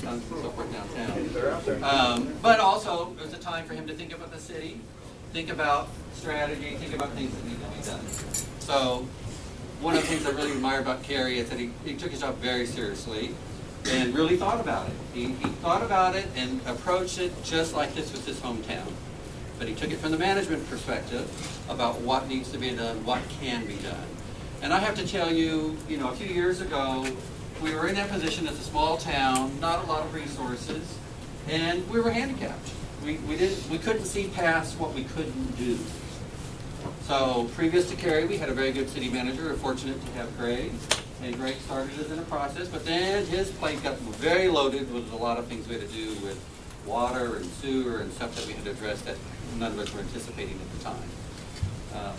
restaurants and so forth downtown. But also, it was a time for him to think about the city, think about strategy, think about things that need to be done. So, one of the things I really admire about Kerry is that he took his job very seriously and really thought about it. He thought about it and approached it just like this was his hometown. But he took it from the management perspective about what needs to be done, what can be done. And I have to tell you, a few years ago, we were in that position as a small town, not a lot of resources, and we were handicapped. We couldn't see past what we couldn't do. So previous to Kerry, we had a very good city manager. We're fortunate to have Greg. And Greg started us in a process, but then his plate got very loaded with a lot of things we had to do with water and sewer and stuff that we had to address that none of us were anticipating at the time.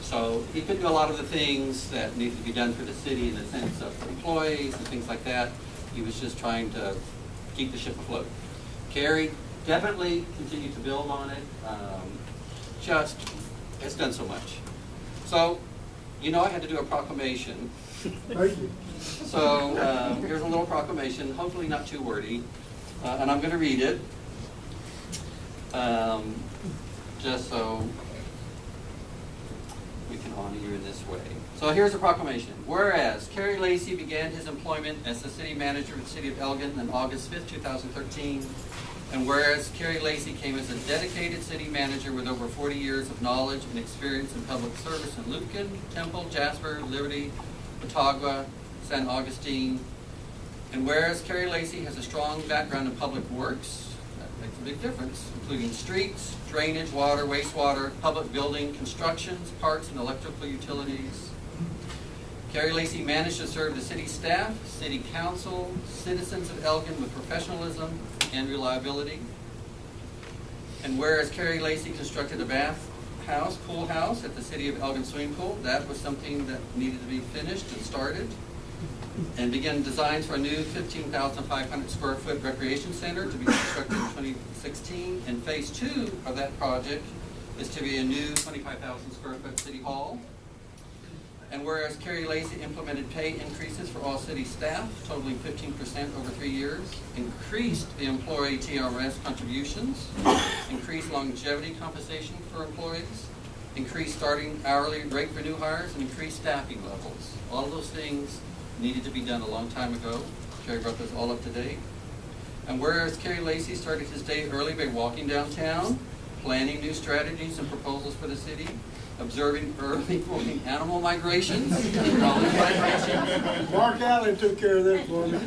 So he couldn't do a lot of the things that needed to be done for the city in the sense of employees and things like that. He was just trying to keep the ship afloat. Kerry definitely continued to build on it. Just has done so much. So, I had to do a proclamation. Thank you. So here's a little proclamation, hopefully not too wordy, and I'm going to read it, just so we can honor you in this way. So here's a proclamation. Whereas Kerry Lacy began his employment as the city manager of the City of Elgin on August 5th, 2013, and whereas Kerry Lacy came as a dedicated city manager with over 40 years of knowledge and experience in public service in Lucan, Temple, Jasper, Liberty, Watauga, San Augustine, and whereas Kerry Lacy has a strong background in public works, that makes a big difference, including streets, drainage, water, wastewater, public building, constructions, parks, and electrical utilities. Kerry Lacy managed to serve the city staff, city council, citizens of Elgin with professionalism and reliability. And whereas Kerry Lacy constructed a bathhouse, pool house at the City of Elgin swimming pool, that was something that needed to be finished and started. And began designs for a new 15,500 square foot recreation center to be constructed in 2016. And phase 2 of that project is to be a new 25,000 square foot city hall. And whereas Kerry Lacy implemented pay increases for all city staff, totaling 15% over 3 years, increased the employee TRS contributions, increased longevity compensation for employees, increased starting hourly rate for new hires, and increased staffing levels. All of those things needed to be done a long time ago. Kerry brought those all up to date. And whereas Kerry Lacy started his day early by walking downtown, planning new strategies and proposals for the city, observing early morning animal migrations, Marc Allen took care of that for me.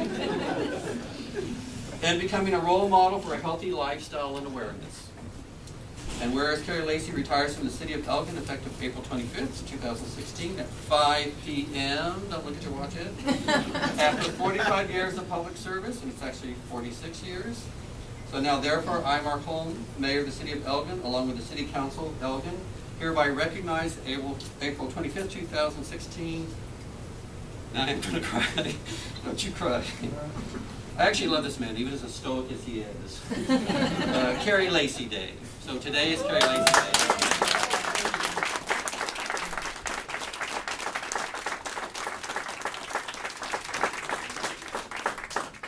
and becoming a role model for a healthy lifestyle and awareness. And whereas Kerry Lacy retires from the City of Elgin effective April 25th, 2016 at 5 p.m., don't look at your watch yet, after 45 years of public service, and it's actually 46 years. So now therefore, I, Marc, Mayor of the City of Elgin, along with the City Council of Elgin, hereby recognize April 25th, 2016. Now I'm going to cry. Don't you cry. I actually love this man, even as stoic as he is. Kerry Lacy Day. So today is Kerry Lacy Day.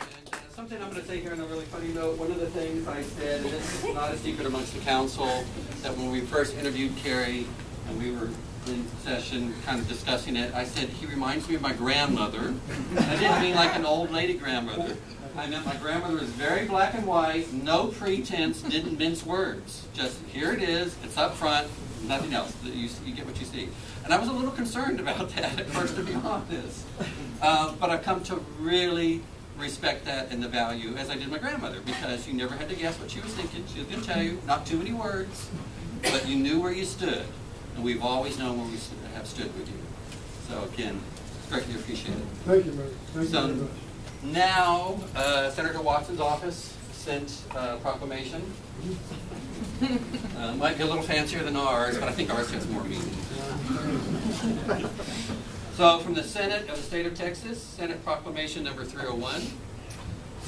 And something I'm going to say here on a really funny note, one of the things I said, and this is not a secret amongst the council, that when we first interviewed Kerry, and we were in session kind of discussing it, I said, he reminds me of my grandmother. I didn't mean like an old lady grandmother. I meant my grandmother was very black and white, no pretense, didn't mince words. Just here it is, it's up front, nothing else. You get what you see. And I was a little concerned about that at first, to be honest. But I've come to really respect that and the value, as I did my grandmother, because you never had to guess what she was thinking. She was going to tell you, not too many words, but you knew where you stood. And we've always known where we have stood with you. So again, greatly appreciate it. Thank you, Mayor. Thank you very much. Now, Senator Watson's office sent a proclamation. Might be a little fancier than ours, but I think ours has more meaning. So, from the Senate of the State of Texas, Senate Proclamation number 301.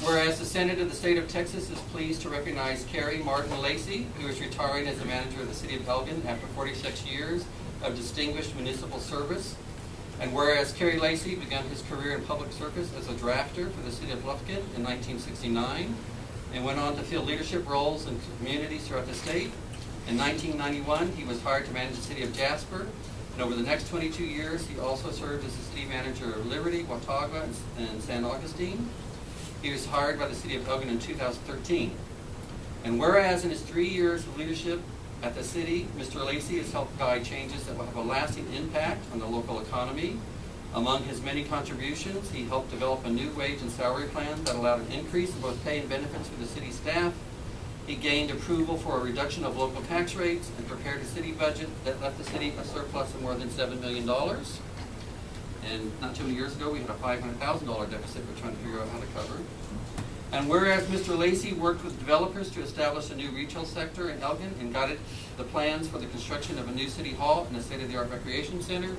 Whereas the Senate of the State of Texas is pleased to recognize Kerry Martin Lacy, who is retiring as the manager of the City of Elgin after 46 years of distinguished municipal service. And whereas Kerry Lacy began his career in public service as a drafter for the City of Elgin in 1969 and went on to fill leadership roles in communities throughout the state. In 1991, he was hired to manage the City of Jasper, and over the next 22 years, he also served as the City Manager of Liberty, Watauga, and San Augustine. He was hired by the City of Elgin in 2013. And whereas in his 3 years of leadership at the city, Mr. Lacy has helped guide changes that will have a lasting impact on the local economy. Among his many contributions, he helped develop a new wage and salary plan that allowed an increase in both pay and benefits for the city staff. He gained approval for a reduction of local tax rates and prepared a city budget that left the city a surplus of more than $7 million. And not too many years ago, we had a $500,000 deficit we're trying to figure out how to cover. And whereas Mr. Lacy worked with developers to establish a new retail sector in Elgin and guided the plans for the construction of a new city hall and a state-of-the-art recreation center.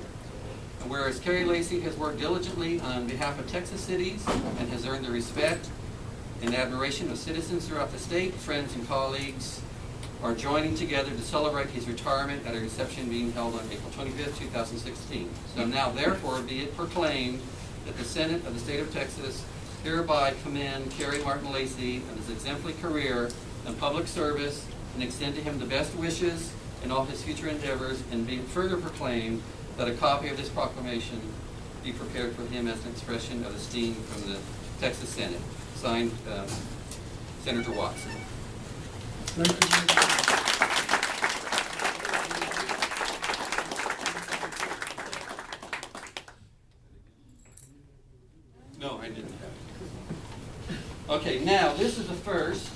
And whereas Kerry Lacy has worked diligently on behalf of Texas cities and has earned the respect and admiration of citizens throughout the state, friends and colleagues are joining together to celebrate his retirement at a reception being held on April 25th, 2016. So now, therefore, be it proclaimed that the Senate of the State of Texas hereby commend Kerry Martin Lacy on his exemplary career in public service and extend to him the best wishes in all his future endeavors, and be it further proclaimed that a copy of this proclamation be prepared for him as an expression of esteem from the Texas Senate. Signed, Senator Watson. Thank you. No, I didn't have it. Okay, now this is the first